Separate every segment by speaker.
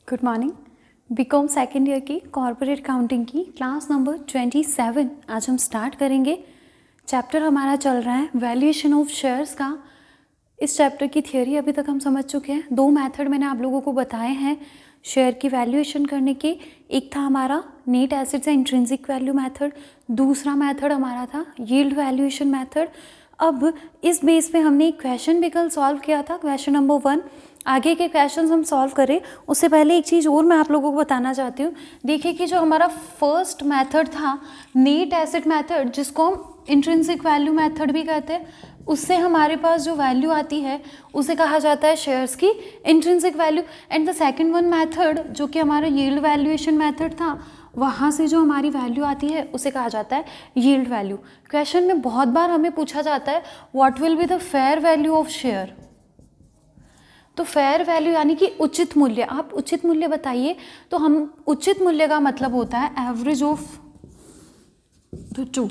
Speaker 1: Good morning. BCom second year की corporate accounting की class number 27 आज हम स्टार्ट करेंगे। चैप्टर हमारा चल रहा है वैल्यूएशन ऑफ शेयर्स का। इस चैप्टर की थियोरी अभी तक हम समझ चुके हैं। दो मेथड मैंने आप लोगों को बताए हैं शेयर की वैल्यूएशन करने के। एक था हमारा net assets and intrinsic value method, दूसरा मेथड हमारा था यील्ड वैल्यूएशन मेथड। अब इस बेस पे हमने एक क्वेश्चन भी कल सॉल्व किया था, क्वेश्चन नंबर 1। आगे के क्वेश्चंस हम सॉल्व करें उससे पहले एक चीज़ और मैं आप लोगों को बताना चाहती हूँ। देखिए कि जो हमारा फर्स्ट मेथड था नेट एसेट मेथड, जिसको हम इंट्रिंसिक वैल्यू मेथड भी कहते हैं, उससे हमारे पास जो वैल्यू आती है उसे कहा जाता है शेयर्स की intrinsic value. And the second one method जो कि हमारा यील्ड वैल्यूएशन मेथड था, वहाँ से जो हमारी वैल्यू आती है उसे कहा जाता है यील्ड वैल्यू। क्वेश्चन में बहुत बार हमें पूछा जाता है what will be the fair value of share. तो फेयर वैल्यू यानी कि उचित मूल्य। आप उचित मूल्य बताइए, तो हम उचित मूल्य का मतलब होता है average of the two,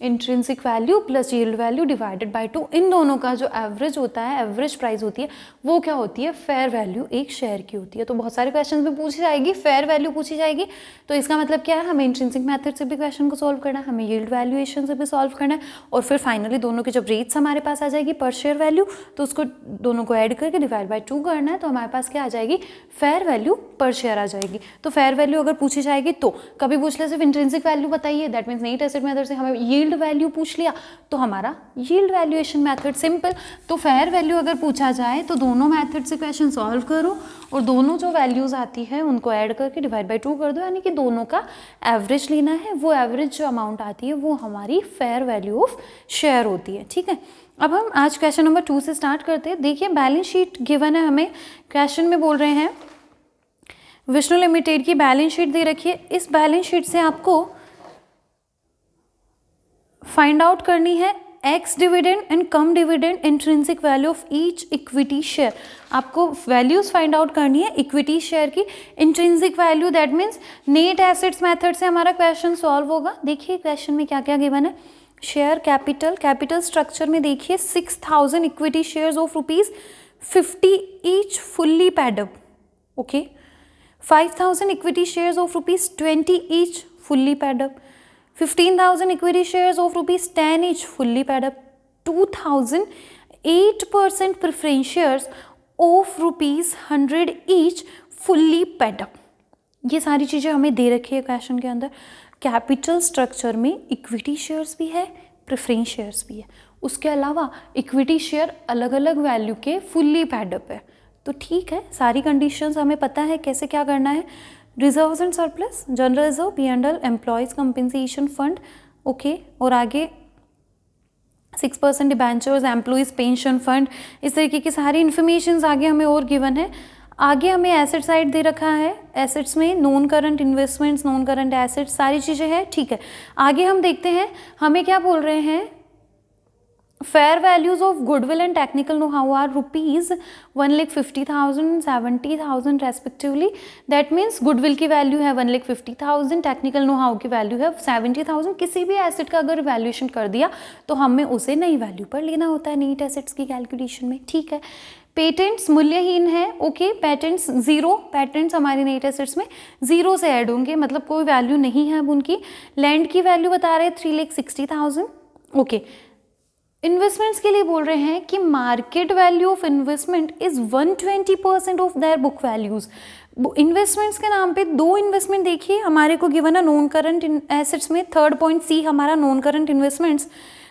Speaker 1: intrinsic value plus yield value divided by 2। इन दोनों का जो एवरेज होता है, एवरेज प्राइस होती है, वो क्या होती है? फेयर वैल्यू एक शेयर की होती है। तो बहुत सारे क्वेश्चन में पूछी जाएगी फेयर वैल्यू पूछी जाएगी। तो इसका मतलब क्या है? हमें इंट्रिंसिक मेथड से भी क्वेश्चन को सॉल्व करना है, हमें यील्ड वैल्यूएशन से भी सॉल्व करना है, और फिर फाइनली दोनों की जब रेट्स हमारे पास आ जाएगी पर शेयर वैल्यू, तो उसको दोनों को ऐड करके डिवाइड बाय 2 करना है। तो हमारे पास क्या आ जाएगी? फेयर वैल्यू पर शेयर आ जाएगी। तो फेयर वैल्यू अगर पूछी जाएगी तो कभी पूछ ले सिर्फ इंट्रिंसिक वैल्यू बताइए, that means net asset method से हमें यील्ड वैल्यू पूछ लिया तो हमारा यील्ड वैल्यूएशन मेथड, सिंपल। तो फेयर वैल्यू अगर पूछा जाए तो दोनों मेथड से क्वेश्चन सॉल्व करो और दोनों जो वैल्यूज आती है उनको ऐड करके डिवाइड बाय 2 कर दो, यानी कि दोनों का एवरेज लेना है। वो एवरेज जो अमाउंट आती है वो हमारी फेयर वैल्यू ऑफ शेयर होती है, ठीक है। अब हम आज क्वेश्चन नंबर 2 से स्टार्ट करते हैं। देखिए बैलेंस शीट गिवन है हमें, क्वेश्चन में बोल रहे हैं विष्णु लिमिटेड की बैलेंस शीट दे रखी है। इस बैलेंस शीट से आपको फाइंड आउट करनी है x dividend and come dividend intrinsic value of each equity share. आपको वैल्यूज फाइंड आउट करनी है इक्विटी शेयर की intrinsic value, that means net assets method से हमारा क्वेश्चन सॉल्व होगा। देखिए क्वेश्चन में क्या क्या गिवन है। शेयर कैपिटल, कैपिटल स्ट्रक्चर में देखिए 6000 equity shares of ₹50 each fully pad up, okay. 5000 equity shares of ₹20 each fully paid up, 15,000 equity shares of ₹10 each fully paid up, 2,000 8% preference shares of ₹100 each fully paid up। ये सारी चीज़ें हमें दे रखी है question के अंदर। कैपिटल स्ट्रक्चर में equity shares भी है, प्रेफरेंस शेयर्स भी है, उसके अलावा इक्विटी शेयर अलग अलग वैल्यू के फुल्ली पैड अप है। तो ठीक है, सारी कंडीशंस हमें पता है कैसे क्या करना है। Reserves and surplus, general reserve, P&L, employees compensation fund, okay. और आगे 6% डिबेंचर्स, एम्प्लॉयज पेंशन फंड, इस तरीके की सारी इन्फॉर्मेशन आगे हमें और गिवन है। आगे हमें एसेट साइड दे रखा है, एसेट्स में non current investments, non current assets, सारी चीज़ें हैं, ठीक है। आगे हम देखते हैं हमें क्या बोल रहे हैं। Fair values of goodwill and technical know how are ₹1,50,000 70,000 respectively. That means goodwill की वैल्यू है 1,50,000, टेक्निकल नो हाउ की वैल्यू है 70,000। किसी भी एसेट का अगर वैल्यूएशन कर दिया तो हमें उसे नई वैल्यू पर लेना होता है नीट एसेट्स की कैलकुलेशन में, ठीक है। पेटेंट्स मूल्यहीन है, ओके। पेटेंट्स 0, पेटेंट्स हमारे नेट एसेट्स में 0 से ऐड होंगे, मतलब कोई वैल्यू नहीं है अब उनकी। लैंड की वैल्यू बता रहे हैं 3,60,000, ओके। इन्वेस्टमेंट्स के लिए बोल रहे हैं कि market value of investment is 120% of their book values. Investments के नाम पे दो इन्वेस्टमेंट देखिए हमारे को गिवन है नॉन करंट एसेट्स में। थर्ड पॉइंट सी हमारा non current investments,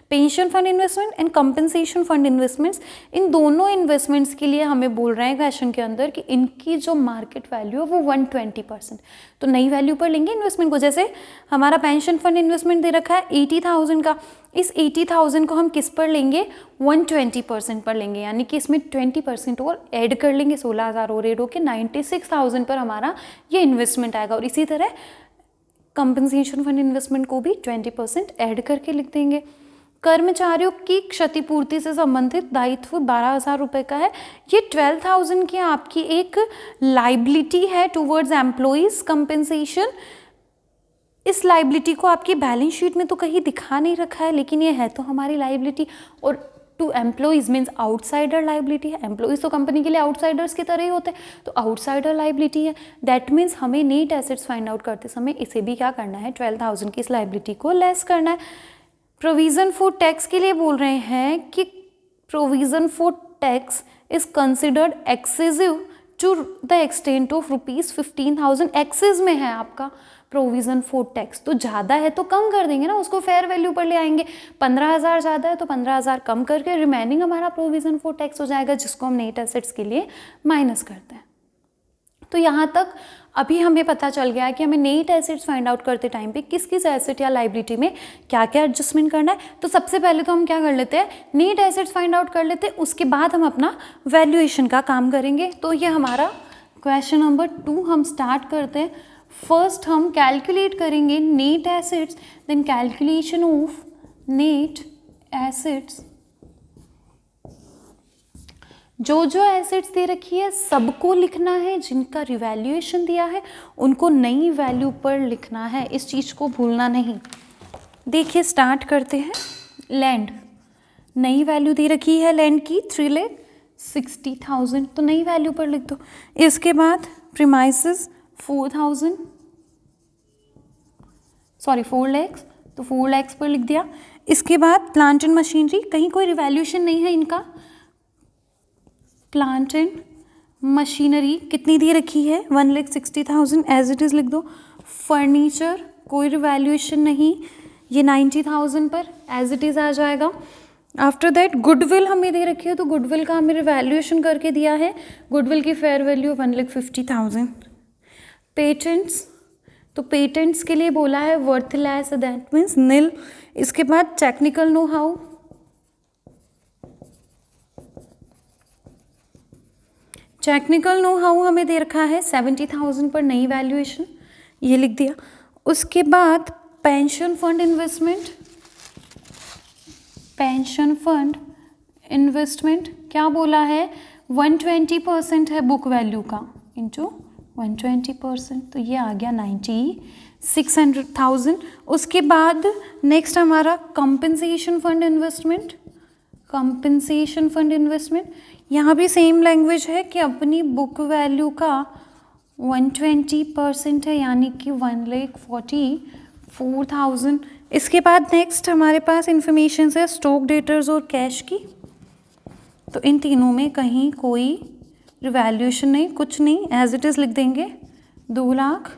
Speaker 1: pension fund investment and compensation fund investments. इन दोनों इन्वेस्टमेंट्स के लिए हमें बोल रहे हैं क्वेश्चन के अंदर कि इनकी जो मार्केट वैल्यू है वो 120%। तो नई वैल्यू पर लेंगे इन्वेस्टमेंट को। जैसे हमारा पेंशन फंड इन्वेस्टमेंट दे रखा है 80,000 का, इस 80,000 को हम किस पर लेंगे? 120% पर लेंगे, यानी कि इसमें 20% और ऐड कर लेंगे, 16,000 और ऐड होकर 96,000 पर हमारा ये इन्वेस्टमेंट आएगा। और इसी तरह कंपनसेशन फंड इन्वेस्टमेंट को भी 20% ऐड करके लिख देंगे। कर्मचारियों की क्षतिपूर्ति से संबंधित दायित्व 12,000 रुपये का है। ये 12,000 की आपकी एक लाइबिलिटी है टूवर्ड्स एम्प्लॉयज कंपेंसेशन। इस लाइबिलिटी को आपकी बैलेंस शीट में तो कहीं दिखा नहीं रखा है, लेकिन ये है तो हमारी लाइबिलिटी। और to employees means outsider liability है। एम्प्लॉइज तो कंपनी के लिए आउटसाइडर्स की तरह ही होते हैं, तो आउटसाइडर लाइबिलिटी है। दैट मीन्स हमें नेट एसेट्स फाइंड आउट करते समय इसे भी क्या करना है, 12,000 की इस लाइबिलिटी को लेस करना है। प्रोविजन फॉर टैक्स के लिए बोल रहे हैं कि provision for tax is considered excessive to the extent of ₹15,000। Excess में है आपका प्रोविजन फॉर टैक्स, तो ज़्यादा है तो कम कर देंगे ना, उसको फेयर वैल्यू पर ले आएंगे। 15,000 ज़्यादा है तो 15,000 कम करके रिमेनिंग हमारा प्रोविजन फॉर टैक्स हो जाएगा, जिसको हम नेट एसेट्स के लिए माइनस करते हैं। तो यहाँ तक अभी हमें पता चल गया है कि हमें नेट एसेट्स फाइंड आउट करते टाइम पे किस किस एसेट या लाइबिलिटी में क्या क्या एडजस्टमेंट करना है। तो सबसे पहले तो हम क्या कर लेते हैं, नेट एसेट्स फाइंड आउट कर लेते हैं, उसके बाद हम अपना वैल्यूएशन का काम करेंगे। तो ये हमारा क्वेश्चन नंबर 2 हम स्टार्ट करते हैं। फर्स्ट हम कैलकुलेट करेंगे net assets, then calculation of net assets. जो जो एसेट्स दे रखी है सबको लिखना है, जिनका रिवैल्यूएशन दिया है उनको नई वैल्यू पर लिखना है, इस चीज़ को भूलना नहीं। देखिए स्टार्ट करते हैं। लैंड, नई वैल्यू दे रखी है लैंड की 3,60,000, तो नई वैल्यू पर लिख दो। इसके बाद प्रीमाइसेस 4 lakhs, तो 4 lakhs पर लिख दिया। इसके बाद प्लांट एंड मशीनरी, कहीं कोई रिवैल्यूएशन नहीं है इनका। प्लांट एंड मशीनरी कितनी दे रखी है, 1,60,000 एज इट इज़ लिख दो। फर्नीचर कोई रिवैल्यूएशन नहीं, ये 90,000 पर एज इट इज़ आ जाएगा। आफ्टर दैट गुडविल हमें दे रखी है, तो गुडविल का हमें रिवैल्यूएशन करके दिया है, गुडविल की फेयर वैल्यू 1,50,000। पेटेंट्स, तो पेटेंट्स के लिए बोला है वर्थलेस, दैट मीन्स नील। इसके बाद technical know how, technical know how हमें दे रखा है 70,000 पर नई वैल्यूएशन, ये लिख दिया। उसके बाद pension fund investment, pension fund investment क्या बोला है, 120% है बुक वैल्यू का इंटू 120%, तो ये आ गया 96,000। उसके बाद नेक्स्ट हमारा compensation fund investment, compensation fund investment, यहाँ भी सेम लैंग्वेज है कि अपनी बुक वैल्यू का 120% है, यानी कि 1,44,000। इसके बाद नेक्स्ट हमारे पास इंफॉर्मेशन है स्टॉक डेटर्स और कैश की, तो इन तीनों में कहीं कोई रिवैल्यूएशन नहीं, कुछ नहीं, एज इट इज़ लिख देंगे। 2 लाख,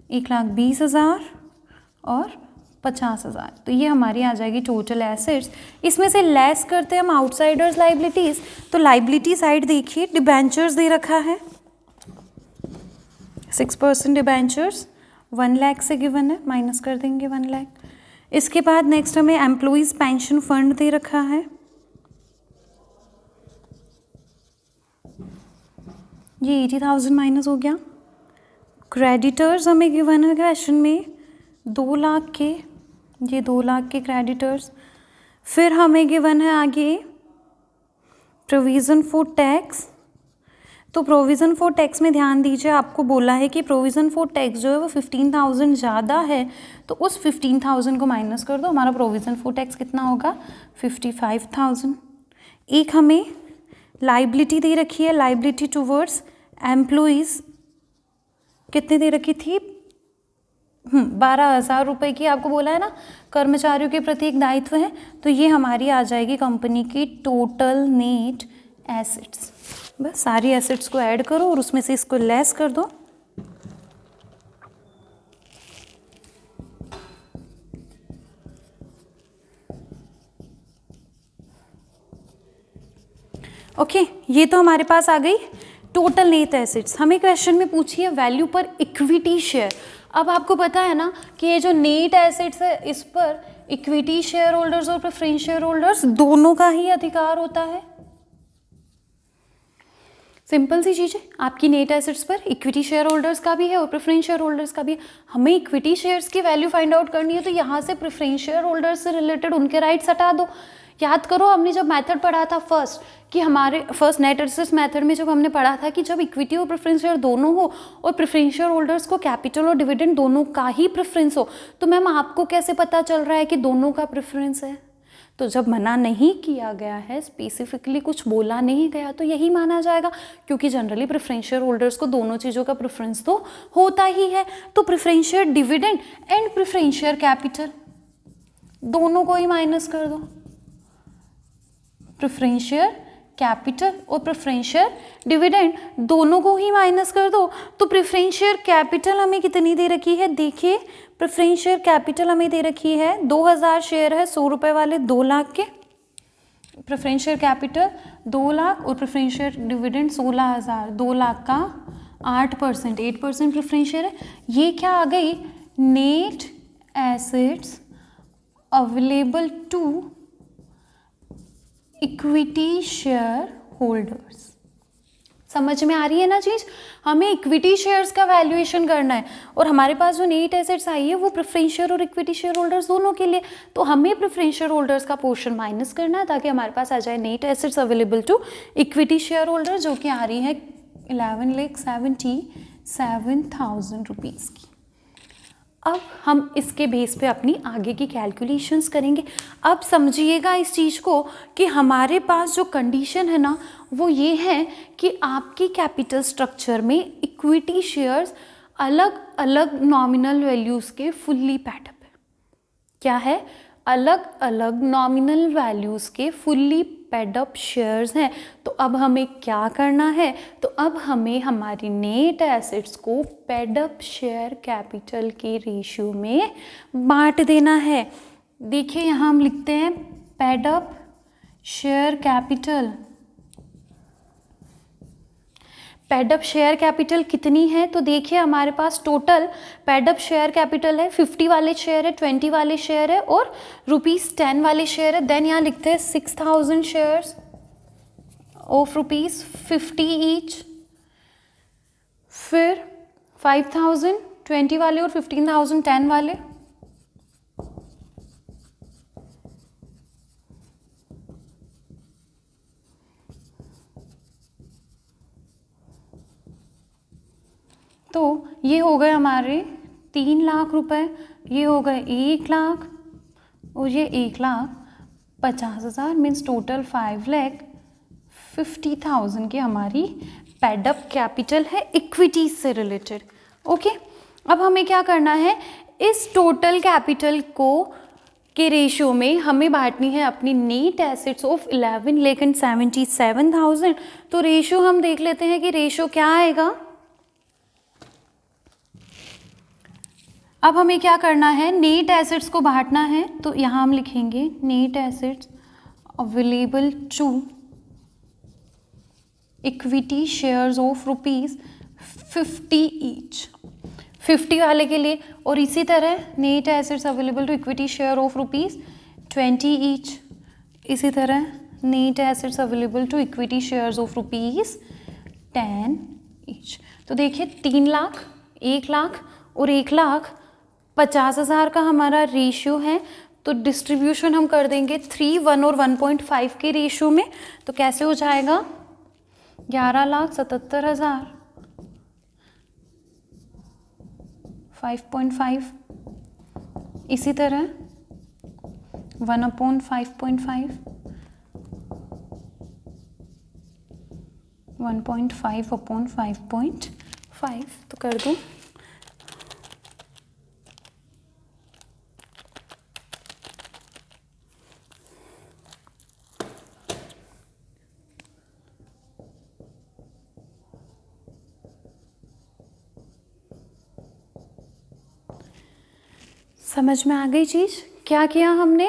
Speaker 1: 1,20,000 और 50,000, तो ये हमारी आ जाएगी टोटल एसेट्स। इसमें से लेस करते हैं हम आउटसाइडर्स लाइबिलिटीज़, तो लाइबिलिटी साइड देखिए, डिबेंचर्स दे रखा है 6% डिबेंचर्स 1 लाख से गिवन है, माइनस कर देंगे 1 लाख। इसके बाद नेक्स्ट हमें एम्प्लॉइज़ पेंशन फंड दे रखा है, ये 80,000 माइनस हो गया। क्रेडिटर्स हमें गिवन है क्वेश्चन में 2 लाख के, ये 2 लाख के क्रेडिटर्स। फिर हमें गिवन है आगे प्रोविज़न फॉर टैक्स, तो प्रोविज़न फॉर टैक्स में ध्यान दीजिए, आपको बोला है कि प्रोविज़न फॉर टैक्स जो है वो 15,000 ज़्यादा है, तो उस 15,000 को माइनस कर दो, हमारा प्रोविज़न फॉर टैक्स कितना होगा 55,000। एक हमें लाइबिलिटी दे रखी है, लाइबिलिटी टूवर्ड्स एम्प्लॉइज़ कितने दे रखी थी, 12,000 रुपये की, आपको बोला है ना कर्मचारियों के प्रति एक दायित्व है, तो ये हमारी आ जाएगी कंपनी की टोटल नेट एसेट्स। बस सारी एसेट्स को ऐड करो और उसमें से इसको लेस कर दो। ओके, ये तो हमारे पास आ गई टोटल नेट एसेट्स। हमें क्वेश्चन में पूछी है वैल्यू पर इक्विटी शेयर। अब आपको पता है ना कि ये जो नेट एसेट्स है इस पर इक्विटी शेयर होल्डर्स और प्रेफरेंस शेयर होल्डर्स दोनों का ही अधिकार होता है। सिंपल सी चीज़ है, आपकी नेट एसेट्स पर इक्विटी शेयर होल्डर्स का भी है और प्रेफरेंस शेयर होल्डर्स का भी है। हमें इक्विटी शेयर्स की वैल्यू फाइंड आउट करनी है, तो यहाँ से प्रेफरेंस शेयर होल्डर्स से रिलेटेड उनके राइट्स हटा दो। याद करो हमने जब मेथड पढ़ा था फर्स्ट, कि हमारे फर्स्ट नेट एसेट्स मेथड में जब हमने पढ़ा था कि जब इक्विटी और प्रेफरेंस शेयर दोनों हो और प्रेफरेंस शेयर होल्डर्स को कैपिटल और डिविडेंड दोनों का ही प्रेफरेंस हो, तो मैम आपको कैसे पता चल रहा है कि दोनों का प्रेफरेंस है? तो जब मना नहीं किया गया है, स्पेसिफिकली कुछ बोला नहीं गया, तो यही माना जाएगा, क्योंकि जनरली प्रेफरेंशियल होल्डर्स को दोनों चीज़ों का प्रेफरेंस तो होता ही है। तो preferential dividend and preferential capital दोनों को ही माइनस कर दो, प्रेफरेंशियल कैपिटल और प्रेफरेंशियल डिविडेंड दोनों को ही माइनस कर दो। तो प्रेफरेंशियल कैपिटल हमें कितनी दे रखी है, देखिए प्रेफरेंशियल कैपिटल हमें दे रखी है 2000 शेयर है 100 रुपये वाले 2 लाख के, प्रेफरेंशियल कैपिटल 2 लाख और प्रेफरेंशियल डिविडेंड 16,000, 2 लाख का 8%, 8% प्रेफरेंशियल है। ये क्या आ गई, net assets available to equity shareholders. समझ में आ रही है ना चीज़, हमें इक्विटी शेयर्स का वैल्यूएशन करना है और हमारे पास जो नेट एसेट्स आई है वो प्रेफरेंशियल और इक्विटी शेयर होल्डर्स दोनों के लिए, तो हमें प्रेफरेंशियल होल्डर्स का पोर्शन माइनस करना है ताकि हमारे पास आ जाए net assets available to equity shareholders, जो कि आ रही है 11,77,000 रुपीज़ की। अब हम इसके बेस पे अपनी आगे की कैलकुलेशंस करेंगे। अब समझिएगा इस चीज़ को कि हमारे पास जो कंडीशन है ना वो ये है कि आपकी कैपिटल स्ट्रक्चर में इक्विटी शेयर्स अलग अलग नॉमिनल वैल्यूज़ के फुल्ली पैडअप है। क्या है, अलग अलग नॉमिनल वैल्यूज़ के फुल्ली पैडअप शेयर्स हैं। तो अब हमें क्या करना है, तो अब हमें हमारी नेट एसेट्स को पैडअप शेयर कैपिटल के रेशियो में बांट देना है। देखिए यहाँ हम लिखते हैं paid up share capital. Paid up share capital कितनी है, तो देखिए हमारे पास टोटल पैडअप शेयर कैपिटल है 50 वाले शेयर है, 20 वाले शेयर है और ₹10 वाले शेयर है। देन यहाँ लिखते हैं 6,000 शेयर्स ऑफ ₹50 ईच, फिर 5,000 20 वाले और 15,000 10 वाले, तो ये हो गए हमारे 3 लाख रुपए, ये हो गए 1 लाख और ये 1,50,000, मीन्स टोटल 5,50,000 की हमारी पैडअप कैपिटल है इक्विटी से रिलेटेड। ओके, अब हमें क्या करना है, इस टोटल कैपिटल को के रेशियो में हमें बांटनी है अपनी नेट एसेट्स ऑफ 11,77,000। तो रेशियो हम देख लेते हैं कि रेशियो क्या आएगा। अब हमें क्या करना है, नेट एसेट्स को बांटना है, तो यहाँ हम लिखेंगे net assets available to equity shares of ₹50 each, 50 वाले के लिए, और इसी तरह net assets available to equity share of ₹20 each, इसी तरह net assets available to equity shares of ₹10 each. तो देखिए 3 लाख, 1 लाख और 1,50,000 का हमारा रेशियो है। तो डिस्ट्रीब्यूशन हम कर देंगे 3, 1 और 1.5 के रेशियो में। तो कैसे हो जाएगा, 11,77,000 5.5, इसी तरह 1/5.5, 1.5/5.5, तो कर दूँ समझ में आ गई चीज़। क्या किया हमने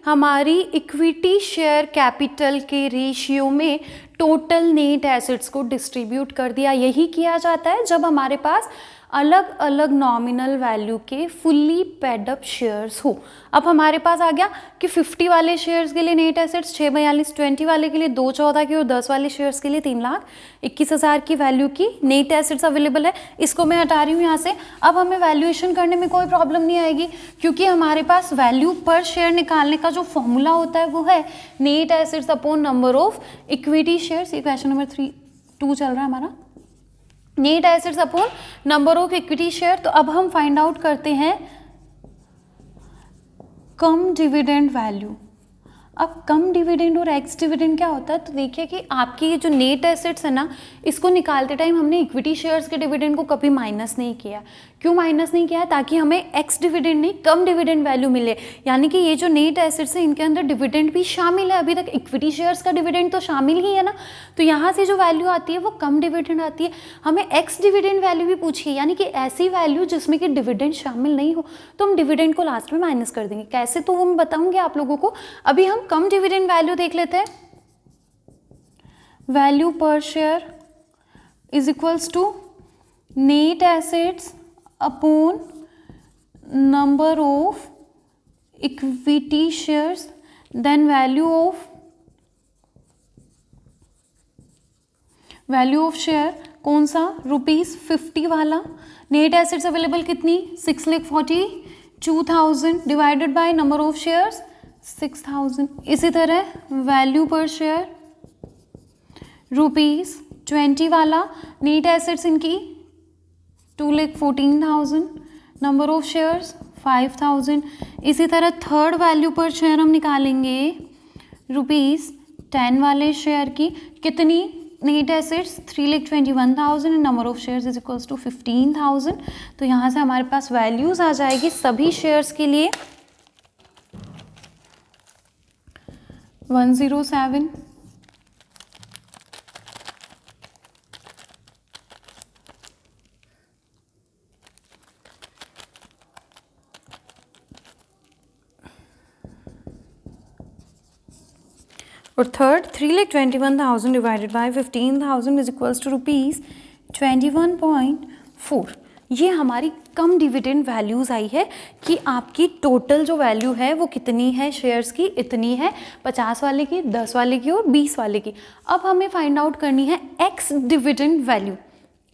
Speaker 1: हमारी इक्विटी शेयर कैपिटल के रेशियो में टोटल नेट एसेट्स को डिस्ट्रीब्यूट कर दिया। यही किया जाता है जब हमारे पास अलग अलग नॉमिनल वैल्यू के फुल्ली पैडअप शेयर्स हो। अब हमारे पास आ गया कि 50 वाले शेयर्स के लिए नेट एसेट्स 642, 20 वाले के लिए 214 की और 10 वाले शेयर्स के लिए 3,21,000 की वैल्यू की नेट एसेट्स अवेलेबल है। इसको मैं हटा रही हूँ यहाँ से। अब हमें वैल्यूएशन करने में कोई प्रॉब्लम नहीं आएगी, क्योंकि हमारे पास वैल्यू पर शेयर निकालने का जो फॉर्मूला होता है वो है net assets upon number of equity shares. ये क्वेश्चन नंबर 2 चल रहा है हमारा, net assets upon number of equity share. तो अब हम फाइंड आउट करते हैं कम डिविडेंड वैल्यू। अब कम डिविडेंड और एक्स डिविडेंड क्या होता है, तो देखिए कि आपकी ये जो नेट एसेट्स है ना, इसको निकालते टाइम हमने इक्विटी शेयर्स के डिविडेंड को कभी माइनस नहीं किया। क्यों माइनस नहीं किया है? ताकि हमें एक्स डिविडेंड नहीं, कम डिविडेंड वैल्यू मिले। यानी कि ये जो नेट एसेट्स है इनके अंदर डिविडेंड भी शामिल है। अभी तक इक्विटी शेयर्स का डिविडेंड तो शामिल ही है ना, तो यहाँ से जो वैल्यू आती है वो कम डिविडेंड आती है। हमें एक्स डिविडेंड वैल्यू भी पूछी है, यानी कि ऐसी वैल्यू जिसमें कि डिविडेंड शामिल नहीं हो, तो हम डिविडेंड को लास्ट में माइनस कर देंगे। कैसे, तो वो मैं बताऊंगी आप लोगों को। अभी हम कम डिविडेंड वैल्यू देख लेते हैं। Value per share is equals to net assets upon number of equity shares, then value of share कौन सा, ₹50 वाला। नेट एसेट्स अवेलेबल कितनी, 6,42,000 divided by number of shares 6,000। इसी तरह वैल्यू पर शेयर ₹20 वाला, नेट एसेट्स इनकी 2,14,000, नंबर ऑफ शेयर्स 5,000। इसी तरह थर्ड वैल्यू पर शेयर हम निकालेंगे ₹10 वाले शेयर की, कितनी, net assets 3,21,000 and number of shares is equals to 15,000। तो यहाँ से हमारे पास वैल्यूज आ जाएगी सभी शेयर्स के लिए 107, और third 3,21,000 divided by 15,000 is equals to ₹21.4। ये हमारी कम डिविडेंड वैल्यूज़ आई है कि आपकी टोटल जो वैल्यू है वो कितनी है शेयर्स की, इतनी है, 50 वाले की, 10 वाले की और 20 वाले की। अब हमें फाइंड आउट करनी है x dividend value.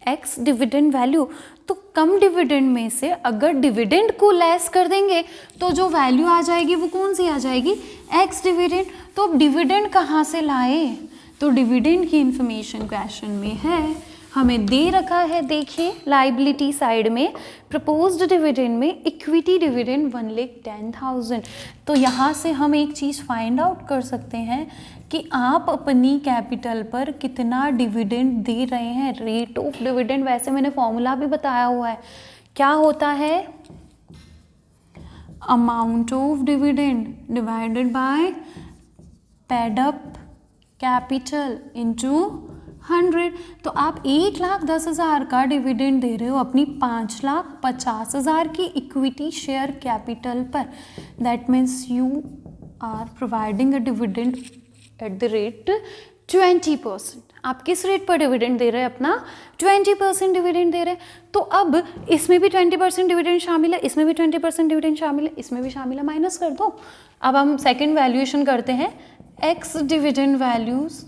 Speaker 1: X dividend value, तो कम डिविडेंड में से अगर डिविडेंड को लेस कर देंगे तो जो वैल्यू आ जाएगी वो कौन सी आ जाएगी, एक्स डिविडेंड। तो अब डिविडेंड कहाँ से लाए, तो डिविडेंड की इंफॉर्मेशन क्वेश्चन में है, हमें दे रखा है, देखिए लाइबिलिटी साइड में प्रपोज्ड डिविडेंड में इक्विटी डिविडेंड 1,10,000। तो यहाँ से हम एक चीज़ फाइंड आउट कर सकते हैं कि आप अपनी कैपिटल पर कितना डिविडेंड दे रहे हैं। रेट ऑफ डिविडेंड, वैसे मैंने फॉर्मूला भी बताया हुआ है, क्या होता है, amount of dividend divided by paid up capital into 100। तो आप 1,10,000 का डिविडेंड दे रहे हो अपनी 5,50,000 की इक्विटी शेयर कैपिटल पर। That means you are providing a dividend at the rate 20%। आप किस रेट पर डिविडेंड दे रहे हैं, अपना 20% डिविडेंड दे रहे हैं। तो अब इसमें भी 20% डिविडेंड शामिल है, इसमें भी 20% डिविडेंड शामिल है, इसमें भी शामिल है, माइनस कर दो। अब हम सेकेंड वैल्यूएशन करते हैं, एक्स डिविडेंड वैल्यूज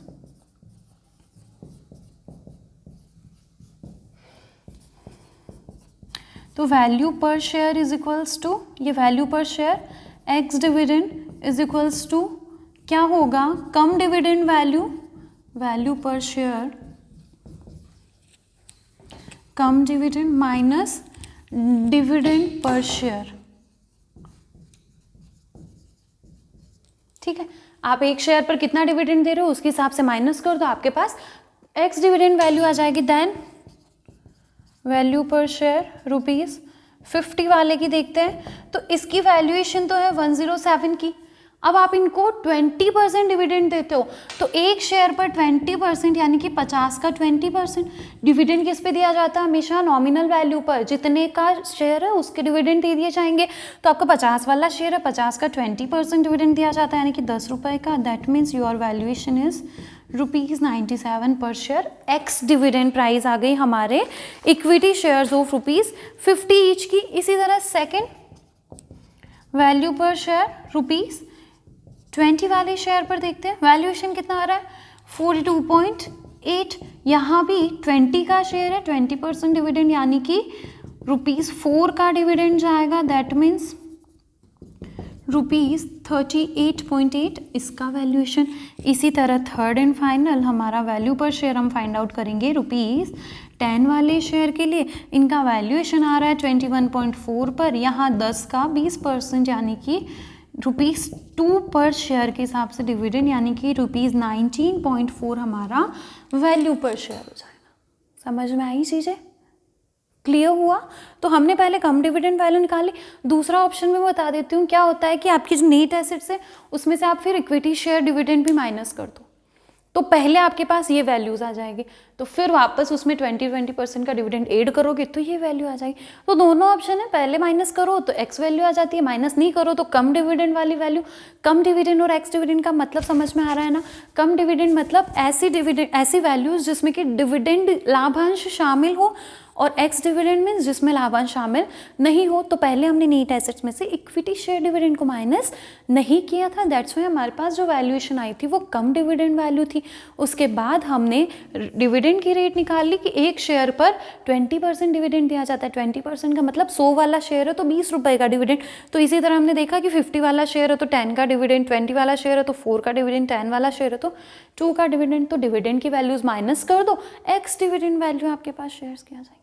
Speaker 1: तो value per share is equals to, ये value per share ex dividend is equals to क्या होगा, cum dividend value, value per share cum dividend minus dividend per share. ठीक है, आप एक शेयर पर कितना डिविडेंड दे रहे हो उसके हिसाब से माइनस कर दो, आपके पास एक्स डिविडेंड वैल्यू आ जाएगी। देन वैल्यू पर शेयर ₹50 वाले की देखते हैं, तो इसकी वैल्यूएशन तो है 107 की। अब आप इनको 20% डिविडेंड देते हो, तो एक शेयर पर 20% यानी कि 50 का 20%। डिविडेंड किस पे दिया जाता है, हमेशा नॉमिनल वैल्यू पर, जितने का शेयर है उसके डिविडेंड दे दिए जाएंगे। तो आपका 50 वाला शेयर है, 50 का 20% डिविडेंड दिया जाता है यानी कि ₹10 का। That means your valuation is ₹97 पर शेयर। एक्स डिविडेंड प्राइस आ गई हमारे इक्विटी शेयर्स ऑफ ₹50 ईच की। इसी तरह सेकेंड वैल्यू पर शेयर ₹20 वाले शेयर पर देखते हैं, वैल्यूएशन कितना आ रहा है 42.8। यहाँ भी 20 का शेयर है, 20% डिविडेंड यानी कि ₹4 का डिविडेंड जाएगा। दैट मीन्स ₹38.8 इसका वैल्यूएशन। इसी तरह थर्ड एंड फाइनल हमारा वैल्यू पर शेयर हम फाइंड आउट करेंगे ₹10 वाले शेयर के लिए। इनका वैल्यूएशन आ रहा है 21.4 पर, यहाँ 10 का 20% यानी कि ₹2 पर शेयर के हिसाब से डिविडेंड, यानी कि ₹19.4 हमारा वैल्यू पर शेयर हो जाएगा। समझ में आई चीज़ें? क्लियर हुआ? तो हमने पहले कम डिविडेंड वैल्यू निकाली। दूसरा ऑप्शन में बता देती हूँ क्या होता है कि आपकी जो नेट एसेट्स है उसमें से आप फिर इक्विटी शेयर डिविडेंड भी माइनस कर दो, तो पहले आपके पास ये वैल्यूज़ आ जाएगी, तो फिर वापस उसमें 20% का डिविडेंड ऐड करोगे तो ये वैल्यू आ जाएगी। तो दोनों ऑप्शन है, पहले माइनस करो तो एक्स वैल्यू आ जाती है, माइनस नहीं करो तो कम डिविडेंड वाली वैल्यू। कम डिविडेंड और एक्स डिविडेंड का मतलब समझ में आ रहा है ना? कम डिविडेंड मतलब ऐसी वैल्यूज़ जिसमें कि डिविडेंड लाभांश शामिल हो, और एक्स डिविडेंड मीन्स जिसमें लाभांश शामिल नहीं हो। तो पहले हमने नेट एसेट्स में से इक्विटी शेयर डिविडेंड को माइनस नहीं किया था, दैट्स वाई हमारे पास जो वैल्यूएशन आई थी वो कम डिविडेंड वैल्यू थी। उसके बाद हमने डिविडेंड की रेट निकाल ली कि एक शेयर पर 20% डिविडेंड दिया जाता है। 20% का मतलब 100 वाला शेयर है तो 20 रुपये का डिविडेंड। तो इसी तरह हमने देखा कि 50 वाला शेयर है तो 10 का डिविडेंड, 20 वाला शेयर है तो 4 का डिविडेंड, 10 वाला शेयर है तो 2 का डिविडेंड। तो डिविडेंड की वैल्यूज माइनस कर दो, एक्स डिविडेंड वैल्यू आपके पास शेयर्स की आ जाएगी।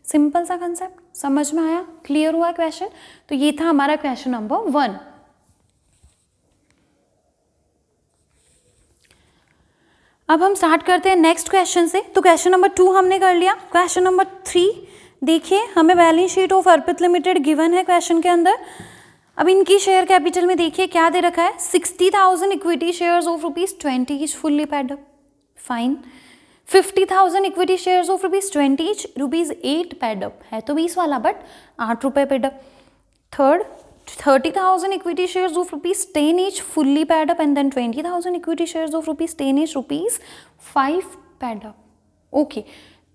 Speaker 1: सिंपल सा कंसेप्ट, समझ में आया? क्लियर हुआ क्वेश्चन? तो ये था हमारा क्वेश्चन नंबर 1। अब हम स्टार्ट करते हैं नेक्स्ट क्वेश्चन से। तो क्वेश्चन नंबर 2 हमने कर लिया। क्वेश्चन नंबर 3 देखिए, हमें balance sheet of Arpit limited given है क्वेश्चन के अंदर। अब इनकी शेयर कैपिटल में देखिए क्या दे रखा है, 60,000 equity shares of ₹20 each fully paid up, fine. 50,000 equity shares of ₹20 each, ₹8 paid up, है तो 20 वाला बट 8 रुपये paid up. Third, 30,000 equity shares of ₹10 each fully paid up, and then 20,000 equity shares of ₹10 each, ₹5 paid up. Okay,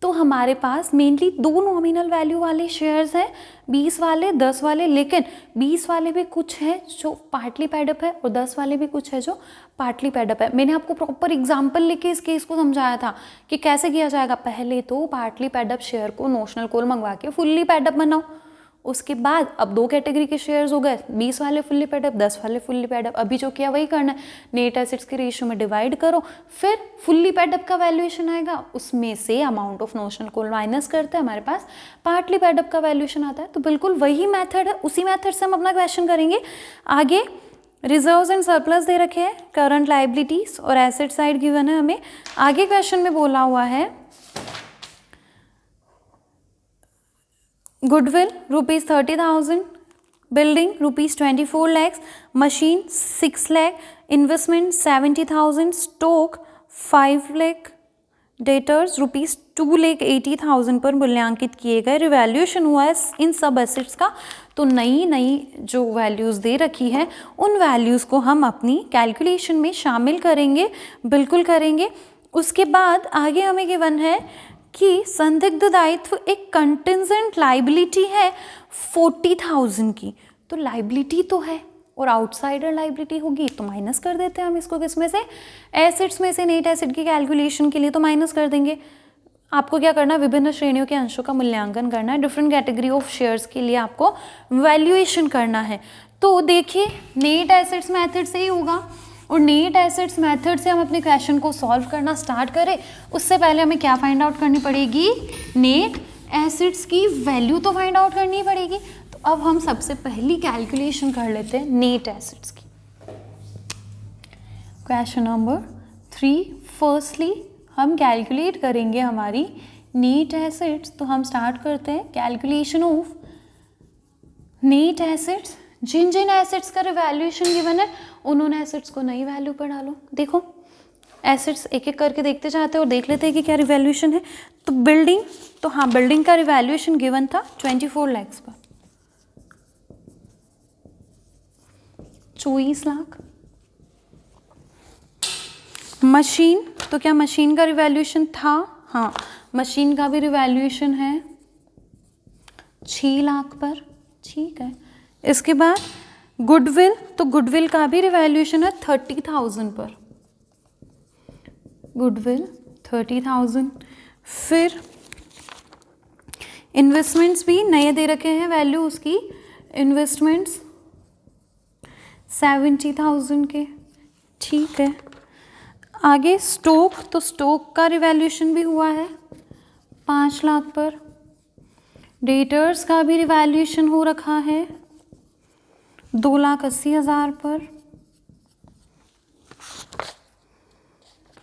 Speaker 1: तो हमारे पास mainly 2 nominal value वाले shares हैं, 20 वाले 10 वाले, लेकिन 20 वाले भी कुछ है जो पार्टली पैडअप है और 10 वाले भी कुछ है जो पार्टली पैडअप है। मैंने आपको प्रॉपर एग्जांपल लेके इस केस को समझाया था कि कैसे किया जाएगा। पहले तो पार्टली पैडअप शेयर को नोशनल कॉल मंगवा के फुल्ली पैडअप बनाओ, उसके बाद अब 2 कैटेगरी के शेयर्स हो गए, 20 वाले फुल्ली पेडअप, 10 वाले फुल्ली पेडअप। अभी जो किया वही करना है, नेट एसेट्स के रेशियो में डिवाइड करो, फिर फुल्ली पेडअप का वैल्यूएशन आएगा, उसमें से amount of notional call minus करते हैं, हमारे पास पार्टली पेडअप का वैल्यूएशन आता है। तो बिल्कुल वही मेथड है, उसी मेथड से हम अपना क्वेश्चन करेंगे। आगे रिजर्व्स एंड सरप्लस दे रखे हैं, करंट लाइबिलिटीज और एसेट साइड गिवन है हमें। आगे क्वेश्चन में बोला हुआ है goodwill ₹30,000, building ₹24 lakhs, machine 6 lakh, investment 70,000, stock 5 lakh, debtors ₹2,80,000 पर मूल्यांकित किए गए। रिवैल्यूएशन हुआ है इन सब एसेट्स का। तो नई जो वैल्यूज़ दे रखी है उन वैल्यूज़ को हम अपनी कैलकुलेशन में शामिल करेंगे, बिल्कुल करेंगे। उसके बाद आगे हमें गिवन है कि संदिग्ध दायित्व एक कंटिजेंट लाइबिलिटी है 40,000 की। तो लाइबिलिटी तो है और आउटसाइडर लाइबिलिटी होगी, तो माइनस कर देते हैं हम इसको किसमें से, एसेट्स में से। नेट एसेट की कैलकुलेशन के लिए तो माइनस कर देंगे। आपको क्या करना है, विभिन्न श्रेणियों के अंशों का मूल्यांकन करना है, डिफरेंट कैटेगरी ऑफ शेयर्स के लिए आपको वैल्यूएशन करना है। तो देखिए नेट एसेट्स मेथड से ही होगा, और नेट एसेट्स मेथड से हम अपने क्वेश्चन को सॉल्व करना स्टार्ट करें उससे पहले हमें क्या फाइंड आउट करनी पड़ेगी, नेट एसेट्स की वैल्यू तो फाइंड आउट करनी पड़ेगी। तो अब हम सबसे पहली कैलकुलेशन कर लेते हैं नेट एसेट्स की। क्वेश्चन नंबर 3, फर्स्टली हम कैलकुलेट करेंगे हमारी नेट एसेट्स। तो हम स्टार्ट करते हैं कैलकुलेशन ऑफ नेट एसेट्स। जिन जिन एसेट्स का रिवैल्यूएशन गिवन है उन्होंने एसेट्स को नई वैल्यू पर डालो। देखो एसेट्स एक एक करके देखते जाते हैं और देख लेते हैं कि क्या रिवैल्यूएशन है। तो बिल्डिंग, तो हाँ बिल्डिंग का रिवैल्यूएशन गिवन था 24 lakhs पर, 24 लाख। मशीन, तो क्या मशीन का रिवैल्यूएशन था, हाँ मशीन का भी रिवैल्यूएशन है 6 लाख पर, ठीक है। इसके बाद गुडविल, तो गुडविल का भी रिवैल्यूएशन है 30,000 पर, गुडविल 30,000। फिर इन्वेस्टमेंट्स भी नए दे रखे हैं वैल्यू उसकी, इन्वेस्टमेंट्स 70,000 के, ठीक है। आगे स्टॉक, तो स्टॉक का रिवैल्यूएशन भी हुआ है 5 लाख पर। डेटर्स का भी रिवैल्यूएशन हो रखा है 2,80,000 पर।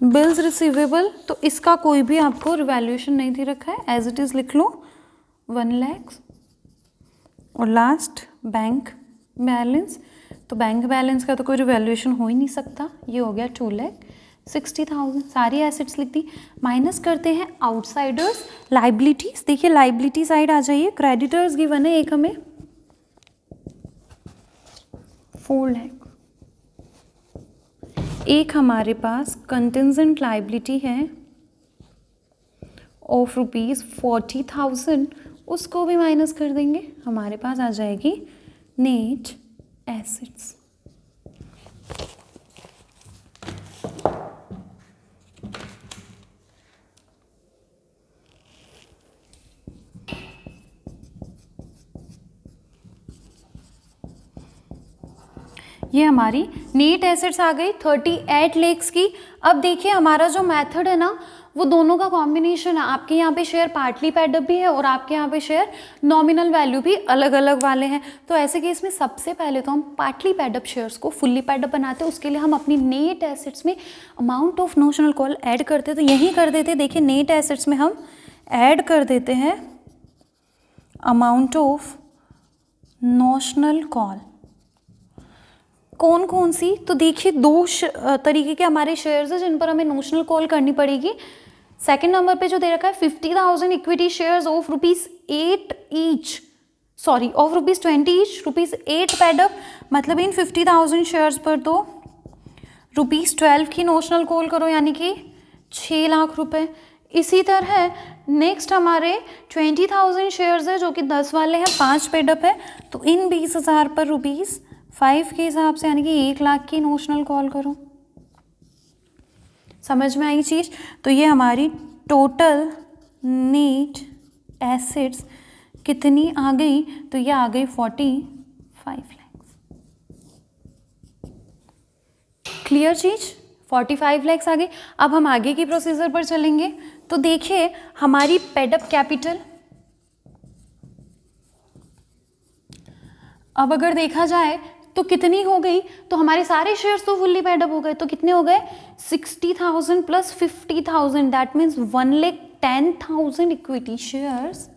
Speaker 1: बिल्स रिसीवेबल, तो इसका कोई भी आपको रिवैल्यूएशन नहीं दे रखा है, एज इट इज़ लिख लो 1 लाख। और लास्ट बैंक बैलेंस, तो बैंक बैलेंस का तो कोई रिवैल्यूएशन हो ही नहीं सकता, ये हो गया 2,60,000। सारी एसेट्स लिख दी। माइनस करते हैं आउटसाइडर्स लाइबिलिटीज। देखिए लाइबिलिटी साइड आ जाइए। क्रेडिटर्स गिवन है एक हमें 4 लाख, एक हमारे पास कंटिजेंट लाइबिलिटी है ऑफ ₹40,000, उसको भी माइनस कर देंगे, हमारे पास आ जाएगी नेट एसेट्स। ये हमारी नेट एसेट्स आ गई 38 लाख की। अब देखिए हमारा जो मेथड है ना, वो दोनों का कॉम्बिनेशन है। आपके यहाँ पे शेयर पार्टली पेड अप भी है और आपके यहाँ पे शेयर नॉमिनल वैल्यू भी अलग अलग वाले हैं। तो ऐसे केस में सबसे पहले तो हम पार्टली पेड अप शेयर्स को फुल्ली पेड अप बनाते हैं। उसके लिए हम अपनी नेट एसेट्स में amount of notional call add करते हैं। तो यही कर देते हैं, देखिए नेट एसेट्स में हम ऐड कर देते हैं अमाउंट ऑफ नोशनल कॉल। कौन कौन सी, तो देखिए दो तरीके के हमारे शेयर्स हैं जिन पर हमें नोशनल कॉल करनी पड़ेगी। सेकंड नंबर पे जो दे रखा है 50,000 equity shares of ₹8 each, sorry of ₹20 each, ₹8 paid up, मतलब इन 50,000 शेयर्स पर तो ₹12 की नोशनल कॉल करो, यानी कि 6 लाख रुपए। इसी तरह नेक्स्ट हमारे 20,000 शेयर्स है जो कि 10 वाले हैं, 5 पेड अप है, तो इन 20,000 पर ₹5 के हिसाब से, यानी कि 1 लाख की नोशनल कॉल करो। समझ में आई चीज़? तो ये हमारी टोटल नेट एसेट्स कितनी आ गई, तो ये आ गई 45 लाख। क्लियर चीज? 45 लाख आ गई। अब हम आगे की प्रोसीजर पर चलेंगे। तो देखिए हमारी पेडअप कैपिटल, अब अगर देखा जाए तो कितनी हो गई, तो हमारे सारे शेयर्स तो फुल्ली पेडअप हो गए, तो कितने हो गए 60,000 plus 50,000, that means 1,10,000 equity shares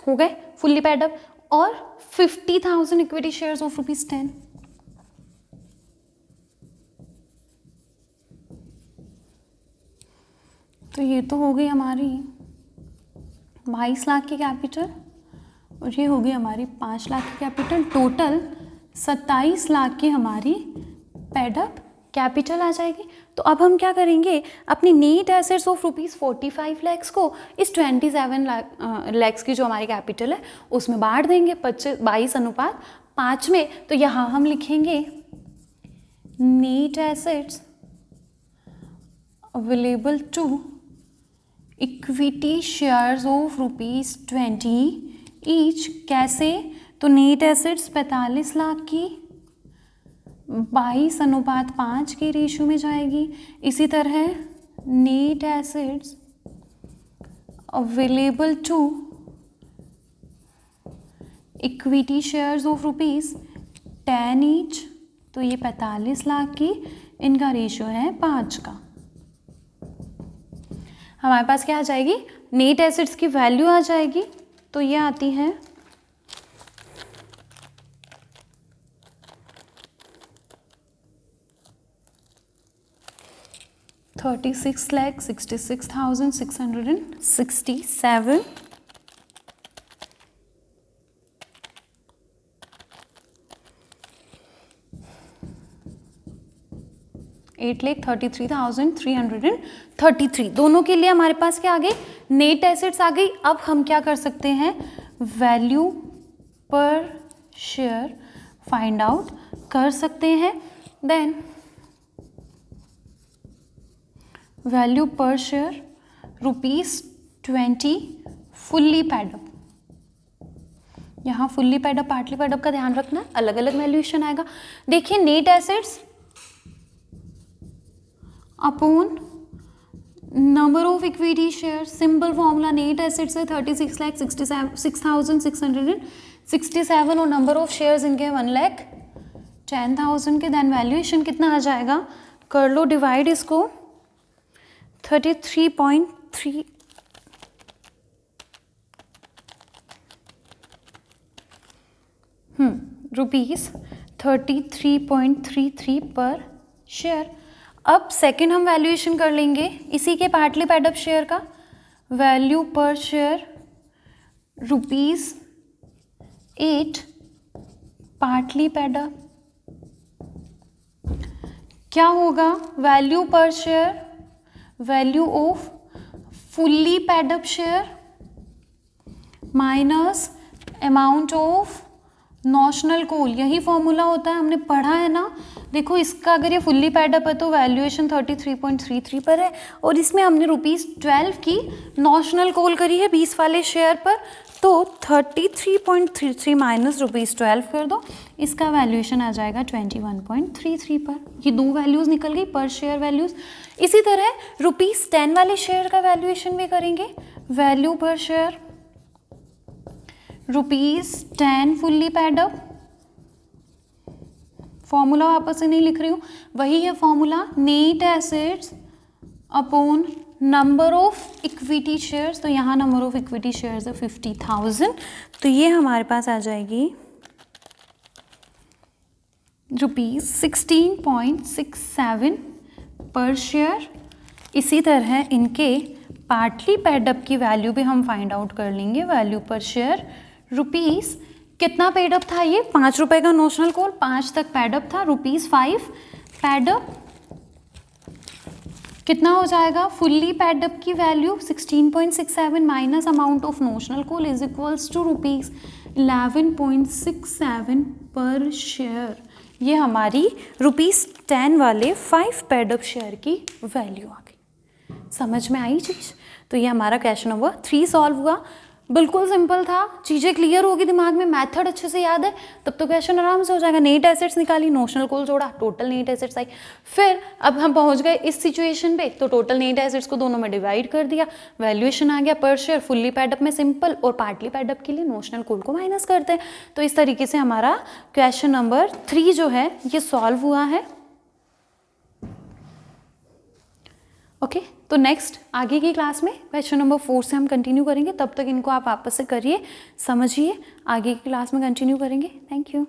Speaker 1: हो गए फुल्ली पेडअप, और 50,000 इक्विटी शेयर्स ऑफ ₹10। तो ये तो हो गई हमारी 22 लाख की कैपिटल, और ये हो गई हमारी 5 लाख की कैपिटल। टोटल 27 लाख की हमारी पेडअप कैपिटल आ जाएगी। तो अब हम क्या करेंगे, अपनी नेट एसेट्स ऑफ ₹45 लाख को इस 27 लाख की जो हमारी कैपिटल है उसमें बांट देंगे 22:5 में। तो यहाँ हम लिखेंगे net assets available to equity shares of ₹20 each. कैसे, तो नेट एसेट्स 45 लाख की 22:5 के रेशियो में जाएगी। इसी तरह net assets available to equity shares of ₹10 each, तो ये 45 लाख की, इनका रेशियो है 5 का। हमारे पास क्या आ जाएगी, नेट एसेट्स की वैल्यू आ जाएगी, तो ये आती है 36,66,667। 8,33,333। दोनों के लिए हमारे पास क्या आ गई, नेट एसेट्स आ गई। अब हम क्या कर सकते हैं, value per share find out कर सकते हैं। Then value per share ₹20 fully paid up. यहाँ फुल्ली पेडअप पार्टली पेडअप का ध्यान रखना, अलग अलग वैल्यूएशन आएगा। देखिए net assets upon number of equity share, simple formula, net assets है 36,66,667 और नंबर ऑफ शेयर्स इनके 1,10,000 के। देन वैल्यूएशन कितना आ जाएगा, कर लो डिवाइड इसको 33.3 रुपीज़ 33.33 पर शेयर। अब सेकंड हम वैल्यूएशन कर लेंगे इसी के पार्टली पैड अप शेयर का। Value per share ₹8 partly pad up क्या होगा, value per share value off fully pad up share minus amount of notional call. यही फॉर्मूला होता है, हमने पढ़ा है ना। देखो इसका अगर ये फुल्ली पैड अप है तो वैल्यूएशन 33.33 पर है और इसमें हमने ₹12 की नॉशनल कॉल करी है 20 वाले शेयर पर, तो 33.33 माइनस ₹12 कर दो, इसका वैल्यूएशन आ जाएगा 21.33 पर। ये दो वैल्यूज़ निकल गई पर शेयर वैल्यूज़। इसी तरह ₹10 वाले शेयर का वैल्यूएशन भी करेंगे। Value per share ₹10 fully pad up, formula वापस से नहीं लिख रही हूँ, वही है formula, net assets upon number of equity shares. तो यहाँ नंबर ऑफ इक्विटी शेयर्स है 50,000, तो ये हमारे पास आ जाएगी ₹16.67 पर शेयर। इसी तरह इनके पार्टली पेड अप की वैल्यू भी हम फाइंड आउट कर लेंगे। वैल्यू पर शेयर रुपीस कितना पेड अप था, ये ₹5 का नोशनल कॉल, 5 तक पेड अप था, ₹5 पेड अप कितना हो जाएगा, फुल्ली पेड अप की value 16.67 minus amount of notional call is equals to ₹11.67 per share. ये हमारी ₹10 वाले 5 पेड अप शेयर की वैल्यू आ गई। समझ में आई चीज़? तो ये हमारा क्वेश्चन नंबर 3 सॉल्व हुआ। बिल्कुल सिंपल था, चीज़ें क्लियर होगी दिमाग में, मेथड अच्छे से याद है तब तो क्वेश्चन आराम से हो जाएगा। नेट एसेट्स निकाली, नोशनल कॉल जोड़ा, टोटल नेट एसेट्स आई। फिर अब हम पहुंच गए इस सिचुएशन पे, तो टोटल नेट एसेट्स को दोनों में डिवाइड कर दिया, वैल्यूएशन आ गया पर शेयर, फुल्ली पैडअप में सिंपल और पार्टली पैडअप के लिए नोशनल कॉल को माइनस करते हैं। तो इस तरीके से हमारा क्वेश्चन नंबर 3 जो है ये सॉल्व हुआ है। ओके, तो नेक्स्ट आगे की क्लास में क्वेश्चन नंबर 4 से हम कंटिन्यू करेंगे। तब तक इनको आप वापस से करिए, समझिए, आगे की क्लास में कंटिन्यू करेंगे। Thank you.